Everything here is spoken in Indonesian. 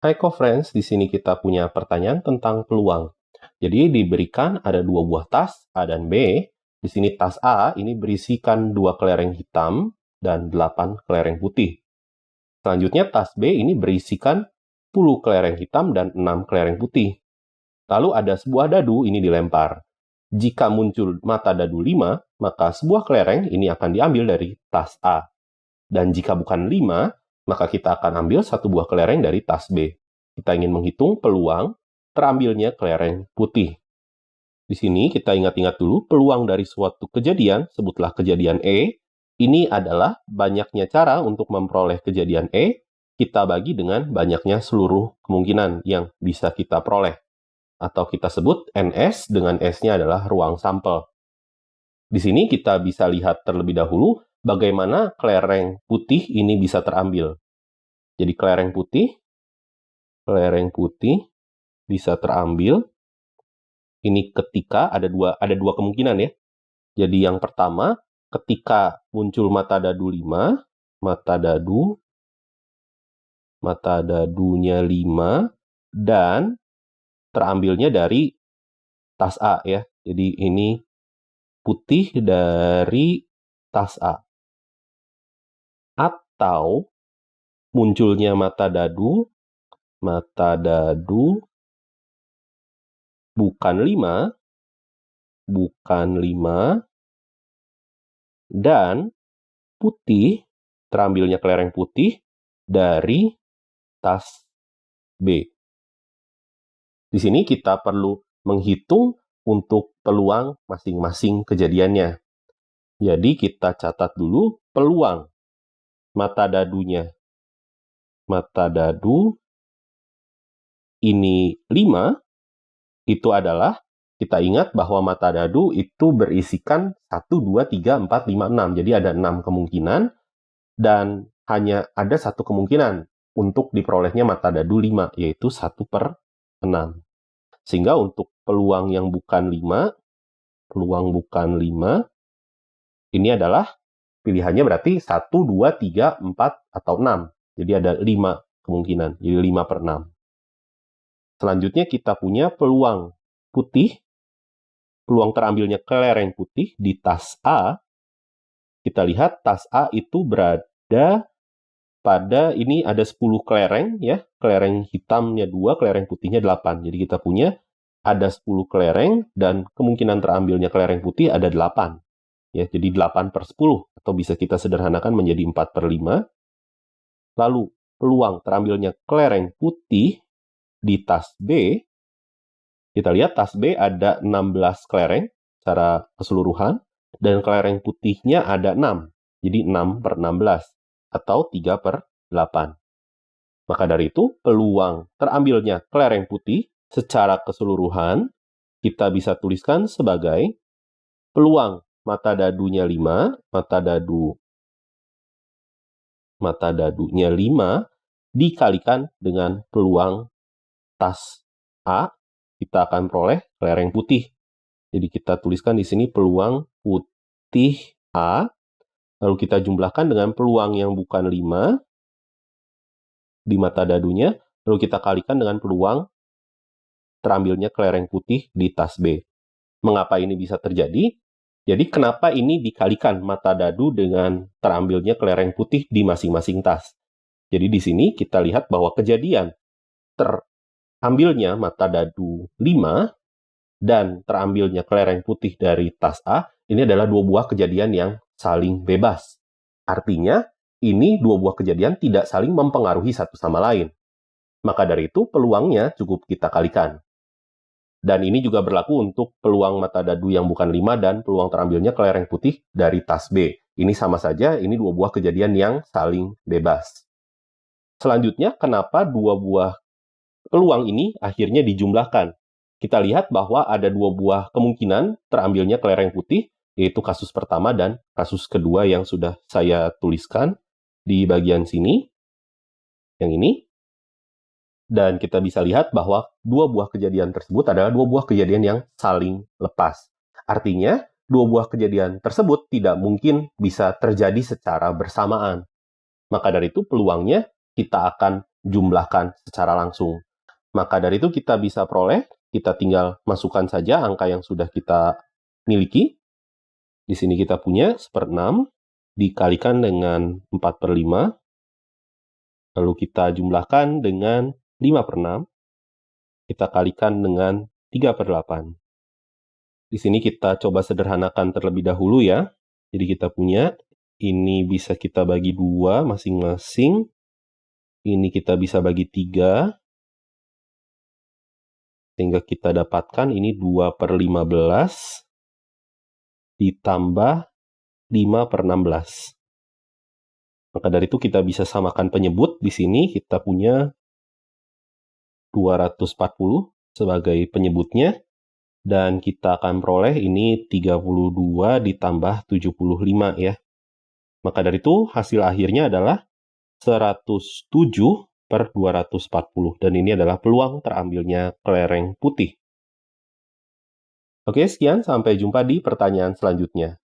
Hai co-friends, di sini kita punya pertanyaan tentang peluang. Jadi diberikan ada dua buah tas A dan B. Di sini tas A ini berisikan 2 kelereng hitam dan 8 kelereng putih. Selanjutnya tas B ini berisikan 10 kelereng hitam dan 6 kelereng putih. Lalu ada sebuah dadu ini dilempar. Jika muncul mata dadu 5, maka sebuah kelereng ini akan diambil dari tas A. Dan jika bukan 5, maka kita akan ambil satu buah kelereng dari tas B. Kita ingin menghitung peluang terambilnya kelereng putih. Di sini kita ingat-ingat dulu peluang dari suatu kejadian, sebutlah kejadian E. Ini adalah banyaknya cara untuk memperoleh kejadian E, kita bagi dengan banyaknya seluruh kemungkinan yang bisa kita peroleh. Atau kita sebut NS dengan S-nya adalah ruang sampel. Di sini kita bisa lihat terlebih dahulu bagaimana kelereng putih ini bisa terambil. Jadi kelereng putih bisa terambil. Ini ketika ada dua kemungkinan ya. Jadi yang pertama, ketika muncul mata dadu 5, mata dadunya 5 dan terambilnya dari tas A ya. Jadi ini putih dari tas A. Atau munculnya mata dadu bukan 5 dan putih, terambilnya kelereng putih dari tas B. Di sini kita perlu menghitung untuk peluang masing-masing kejadiannya. Jadi kita catat dulu peluang mata dadunya. Mata dadu ini 5, itu adalah, kita ingat bahwa mata dadu itu berisikan 1, 2, 3, 4, 5, 6. Jadi ada 6 kemungkinan, dan hanya ada satu kemungkinan untuk diperolehnya mata dadu 5, yaitu 1/6. Sehingga untuk peluang yang bukan 5, ini adalah pilihannya berarti 1, 2, 3, 4, atau 6. Jadi ada 5 kemungkinan, jadi 5/6. Selanjutnya kita punya peluang putih, peluang terambilnya kelereng putih di tas A. Kita lihat tas A itu berada pada, ini ada 10 kelereng ya, kelereng hitamnya 2, kelereng putihnya 8. Jadi kita punya ada 10 kelereng dan kemungkinan terambilnya kelereng putih ada 8. Ya, jadi 8/10 atau bisa kita sederhanakan menjadi 4/5. Lalu peluang terambilnya kelereng putih di tas B, kita lihat tas B ada 16 kelereng secara keseluruhan, dan kelereng putihnya ada 6. Jadi 6/16, atau 3/8. Maka dari itu, peluang terambilnya kelereng putih secara keseluruhan, kita bisa tuliskan sebagai peluang mata dadunya 5, mata dadunya 5 dikalikan dengan peluang tas A, kita akan peroleh kelereng putih. Jadi kita tuliskan di sini peluang putih A, lalu kita jumlahkan dengan peluang yang bukan 5 di mata dadunya, lalu kita kalikan dengan peluang terambilnya kelereng putih di tas B. Mengapa ini bisa terjadi? Jadi kenapa ini dikalikan mata dadu dengan terambilnya kelereng putih di masing-masing tas? Jadi di sini kita lihat bahwa kejadian terambilnya mata dadu 5 dan terambilnya kelereng putih dari tas A, ini adalah dua buah kejadian yang saling bebas. Artinya, ini dua buah kejadian tidak saling mempengaruhi satu sama lain. Maka dari itu, peluangnya cukup kita kalikan. Dan ini juga berlaku untuk peluang mata dadu yang bukan 5 dan peluang terambilnya kelereng putih dari tas B. Ini sama saja, ini dua buah kejadian yang saling bebas. Selanjutnya, kenapa dua buah peluang ini akhirnya dijumlahkan? Kita lihat bahwa ada dua buah kemungkinan terambilnya kelereng putih, yaitu kasus pertama dan kasus kedua yang sudah saya tuliskan di bagian sini, yang ini. Dan kita bisa lihat bahwa dua buah kejadian tersebut adalah dua buah kejadian yang saling lepas. Artinya, dua buah kejadian tersebut tidak mungkin bisa terjadi secara bersamaan. Maka dari itu, peluangnya kita akan jumlahkan secara langsung. Maka dari itu kita bisa peroleh, kita tinggal masukkan saja angka yang sudah kita miliki. Di sini kita punya 1/6 dikalikan dengan 4/5. Lalu kita jumlahkan dengan 5/6. Kita kalikan dengan 3/8. Di sini kita coba sederhanakan terlebih dahulu ya. Jadi kita punya, ini bisa kita bagi 2 masing-masing. Ini kita bisa bagi 3. Sehingga kita dapatkan ini 2/15 ditambah 5/16. Maka dari itu kita bisa samakan penyebut. Di sini kita punya 240 sebagai penyebutnya. Dan kita akan peroleh ini 32 ditambah 75 ya. Maka dari itu hasil akhirnya adalah 107/240. Dan ini adalah peluang terambilnya kelereng putih. Oke, sekian. Sampai jumpa di pertanyaan selanjutnya.